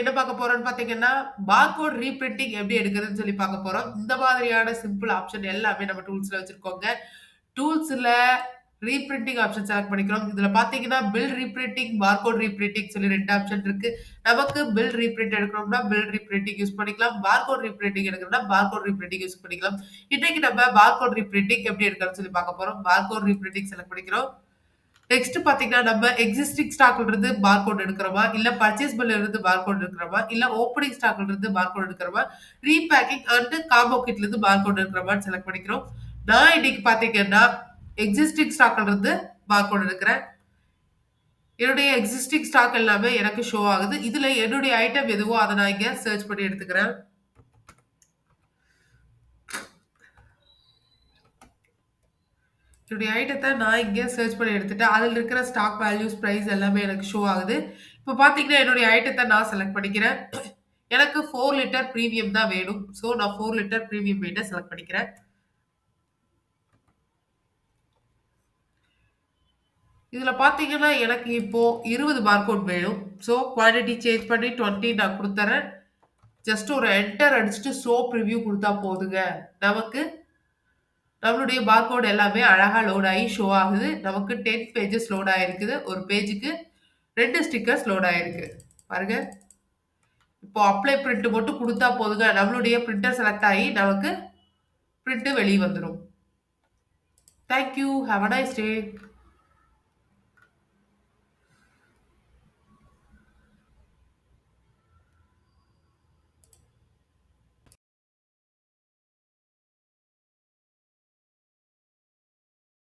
என்ன பார்க்க போறோம்னு பார்த்தீங்கன்னா, பார்கோட் ரீபிரிண்டிங் எப்படி எடுக்கிறதுன்னு சொல்லி பார்க்க போறோம். இந்த மாதிரியான சிம்பிள் ஆப்ஷன் எல்லாமே நம்ம டூல்ஸ்ல வச்சிருக்கோங்க. டூல்ஸ்ல ரீபிரிண்டிங் ஆப்ஷன் செலக்ட் பண்ணிக்கிறோம். இதுல பார்த்தீங்கன்னா, பில் ரீபிரிண்டிங், பார்கோட் ரீபிரிண்டிங் சொல்லி 2 ஆப்ஷன் இருக்கு. நமக்கு பில் ரீபிரிண்ட் எடுக்கணும்னா, பில் ரீபிரிண்டிங் யூஸ் பண்ணிக்கலாம். பார்கோட் ரீபிரிண்டிங் எடுக்கணும்னா, பார்கோட் ரீபிரிண்டிங் யூஸ் பண்ணிக்கலாம். இன்னைக்கு நம்ம பார்கோட் ரீபிரிண்டிங் எப்படி எடுக்கிறதுன்னு சொல்லி பார்க்க போறோம். பார்கோட் ரீபிரிண்டிங் செலக்ட் பண்ணிக்கிறோம். நெக்ஸ்ட் பாத்தீங்கன்னா நம்ம எக்ஸிஸ்டிங் ஸ்டாக்ல இருந்து பார்கோட் எடுக்கிறோமா, இல்ல பர்ச்சேஸ் பில்ல இருந்து பார்கோட் எடுக்கிறோமா, இல்ல ஓப்பனிங் ஸ்டாக்ல இருந்து பார்கோட் எடுக்கிறோமா, ரீபேக்கிங் அண்ட் காம்போ கிட்ல இருந்து பார்கோட் எடுக்கிறோமான்னு செலக்ட் பண்ணிக்கிறோம். நான் இன்னைக்கு பாத்தீங்கன்னா எக்ஸிஸ்டிங் ஸ்டாக்ல இருந்து பார்கோட் எடுக்கிறேன். என்னுடைய எக்ஸிஸ்டிங் ஸ்டாக் எல்லாமே எனக்கு ஷோ ஆகுது. இதுல என்னுடைய ஐட்டம் எதுவோ அதை நான் இங்க சர்ச் பண்ணி எடுத்துக்கிறேன். என்னுடைய ஐட்டத்த நான் இங்க சர்ச் பண்ணி எடுத்துட்டேன். அதில இருக்கிற ஸ்டாக் வேல்யூஸ், பிரைஸ் எல்லாமே எனக்கு ஷோ ஆகுது. இப்ப பார்த்தீங்கன்னா, என்னுடைய ஐட்டத்த நான் செலக்ட் பண்ணிக்கிறேன். எனக்கு 4 லிட்டர் பிரீமியம் தான் வேணும். ஸோ, நான் 4 லிட்டர் பிரீமியம் வெயிட்ட செலக்ட் பண்ணிக்கிறேன். இதில பார்த்தீங்கன்னா, எனக்கு இப்போ 20 பார்கோட் வேணும். ஸோ, குவான்டிட்டி சேஞ்ச் பண்ணி 20 நான் குடுத்துர்றேன். ஜஸ்ட் ஒரு என்டர் அடிச்சுட்டு ஷோ பிரிவ்யூ குடுத்தா போதுங்க. நமக்கு நம்மளுடைய பார்கோட் எல்லாமே அழகா லோட் ஆகி ஷோ ஆகுது. நமக்கு 10 பேஜஸ் லோட் ஆயிருக்குது. ஒரு பேஜுக்கு 2 ஸ்டிக்கர்ஸ் லோட் ஆயிருக்கு. பாருங்க. இப்போ அப்ளை பிரிண்ட் மட்டும் குடுத்தா போதுங்க. நம்மளுடைய பிரிண்டர் செலக்ட் ஆகி நமக்கு பிரிண்ட் வெளிய வந்துரும். Thank you. Have a nice day.